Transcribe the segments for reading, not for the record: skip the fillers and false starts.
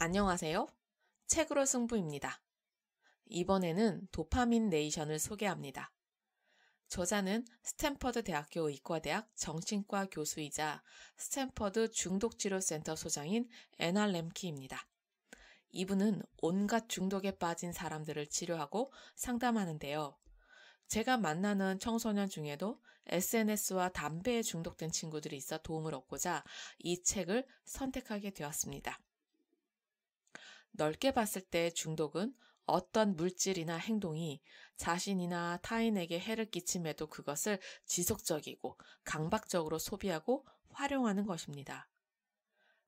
안녕하세요. 책으로 승부입니다. 이번에는 도파민 네이션을 소개합니다. 저자는 스탠퍼드 대학교 의과대학 정신과 교수이자 스탠퍼드 중독치료센터 소장인 애나 램키입니다. 이분은 온갖 중독에 빠진 사람들을 치료하고 상담하는데요. 제가 만나는 청소년 중에도 SNS와 담배에 중독된 친구들이 있어 도움을 얻고자 이 책을 선택하게 되었습니다. 넓게 봤을 때 중독은 어떤 물질이나 행동이 자신이나 타인에게 해를 끼침에도 그것을 지속적이고 강박적으로 소비하고 활용하는 것입니다.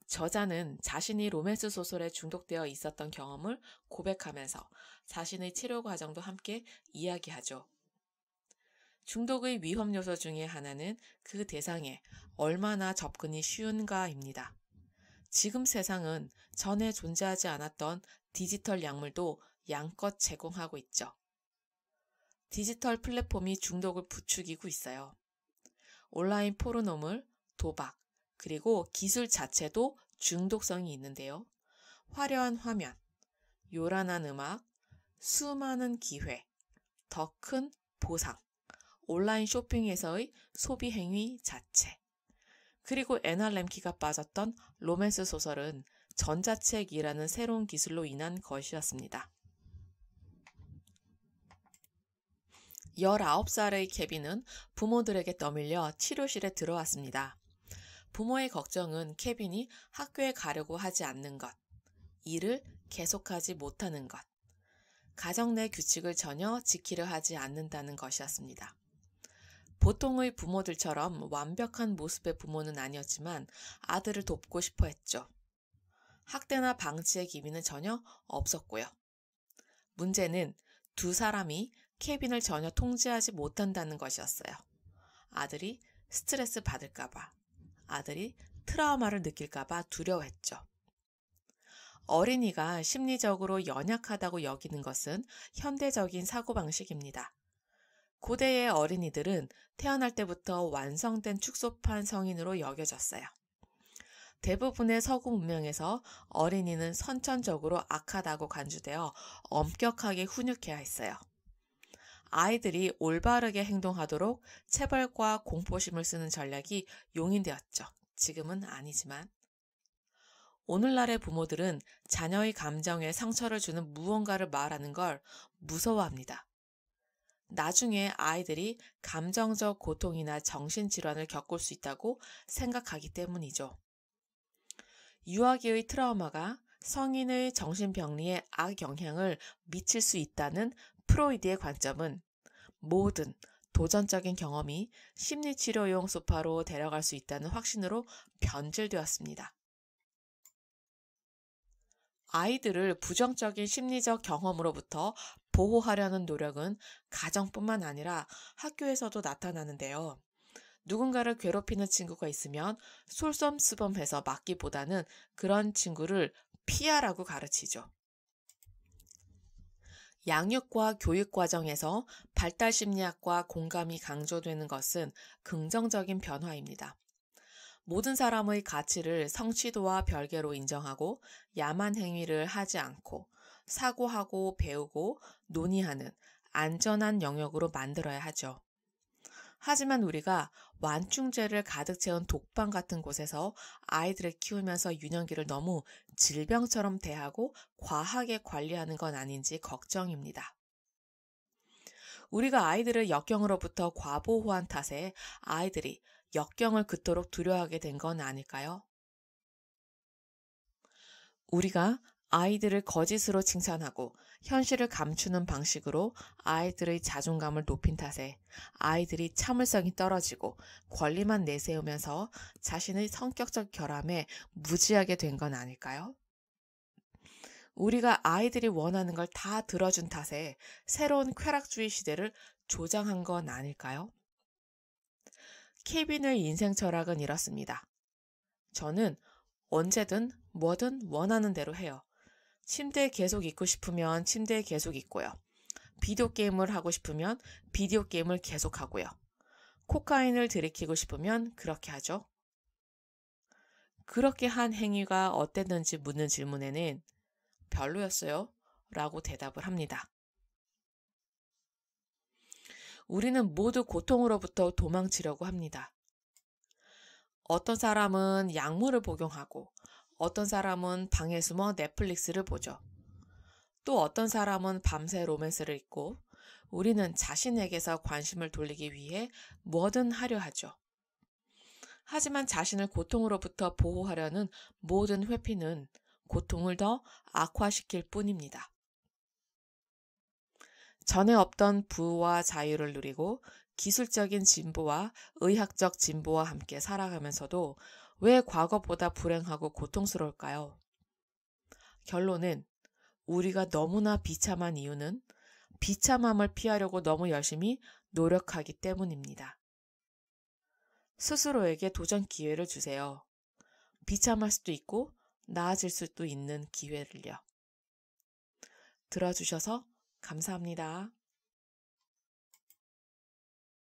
저자는 자신이 로맨스 소설에 중독되어 있었던 경험을 고백하면서 자신의 치료 과정도 함께 이야기하죠. 중독의 위험 요소 중에 하나는 그 대상에 얼마나 접근이 쉬운가입니다. 지금 세상은 전에 존재하지 않았던 디지털 약물도 양껏 제공하고 있죠. 디지털 플랫폼이 중독을 부추기고 있어요. 온라인 포르노물, 도박, 그리고 기술 자체도 중독성이 있는데요. 화려한 화면, 요란한 음악, 수많은 기회, 더 큰 보상, 온라인 쇼핑에서의 소비 행위 자체, 그리고 애나 램키가 빠졌던 로맨스 소설은 전자책이라는 새로운 기술로 인한 것이었습니다. 19살의 케빈은 부모들에게 떠밀려 치료실에 들어왔습니다. 부모의 걱정은 케빈이 학교에 가려고 하지 않는 것, 일을 계속하지 못하는 것, 가정 내 규칙을 전혀 지키려 하지 않는다는 것이었습니다. 보통의 부모들처럼 완벽한 모습의 부모는 아니었지만 아들을 돕고 싶어 했죠. 학대나 방치의 기미는 전혀 없었고요. 문제는 두 사람이 케빈을 전혀 통제하지 못한다는 것이었어요. 아들이 스트레스 받을까봐, 아들이 트라우마를 느낄까봐 두려워했죠. 어린이가 심리적으로 연약하다고 여기는 것은 현대적인 사고방식입니다. 고대의 어린이들은 태어날 때부터 완성된 축소판 성인으로 여겨졌어요. 대부분의 서구 문명에서 어린이는 선천적으로 악하다고 간주되어 엄격하게 훈육해야 했어요. 아이들이 올바르게 행동하도록 체벌과 공포심을 쓰는 전략이 용인되었죠. 지금은 아니지만. 오늘날의 부모들은 자녀의 감정에 상처를 주는 무언가를 말하는 걸 무서워합니다. 나중에 아이들이 감정적 고통이나 정신질환을 겪을 수 있다고 생각하기 때문이죠. 유아기의 트라우마가 성인의 정신병리에 악영향을 미칠 수 있다는 프로이드의 관점은 모든 도전적인 경험이 심리치료용 소파로 데려갈 수 있다는 확신으로 변질되었습니다. 아이들을 부정적인 심리적 경험으로부터 보호하려는 노력은 가정뿐만 아니라 학교에서도 나타나는데요. 누군가를 괴롭히는 친구가 있으면 솔선수범해서 막기보다는 그런 친구를 피하라고 가르치죠. 양육과 교육 과정에서 발달심리학과 공감이 강조되는 것은 긍정적인 변화입니다. 모든 사람의 가치를 성취도와 별개로 인정하고 야만 행위를 하지 않고 사고하고 배우고 논의하는 안전한 영역으로 만들어야 하죠. 하지만 우리가 완충제를 가득 채운 독방 같은 곳에서 아이들을 키우면서 유년기를 너무 질병처럼 대하고 과하게 관리하는 건 아닌지 걱정입니다. 우리가 아이들을 역경으로부터 과보호한 탓에 아이들이 역경을 그토록 두려워하게 된 건 아닐까요? 우리가 아이들을 거짓으로 칭찬하고 현실을 감추는 방식으로 아이들의 자존감을 높인 탓에 아이들이 참을성이 떨어지고 권리만 내세우면서 자신의 성격적 결함에 무지하게 된 건 아닐까요? 우리가 아이들이 원하는 걸 다 들어준 탓에 새로운 쾌락주의 시대를 조장한 건 아닐까요? 케빈의 인생 철학은 이렇습니다. 저는 언제든 뭐든 원하는 대로 해요. 침대에 계속 있고 싶으면 침대에 계속 있고요. 비디오 게임을 하고 싶으면 비디오 게임을 계속 하고요. 코카인을 들이키고 싶으면 그렇게 하죠. 그렇게 한 행위가 어땠는지 묻는 질문에는 별로였어요 라고 대답을 합니다. 우리는 모두 고통으로부터 도망치려고 합니다. 어떤 사람은 약물을 복용하고 어떤 사람은 방에 숨어 넷플릭스를 보죠. 또 어떤 사람은 밤새 로맨스를 읽고 우리는 자신에게서 관심을 돌리기 위해 뭐든 하려 하죠. 하지만 자신을 고통으로부터 보호하려는 모든 회피는 고통을 더 악화시킬 뿐입니다. 전에 없던 부와 자유를 누리고 기술적인 진보와 의학적 진보와 함께 살아가면서도 왜 과거보다 불행하고 고통스러울까요? 결론은 우리가 너무나 비참한 이유는 비참함을 피하려고 너무 열심히 노력하기 때문입니다. 스스로에게 도전 기회를 주세요. 비참할 수도 있고 나아질 수도 있는 기회를요. 들어주셔서 감사합니다.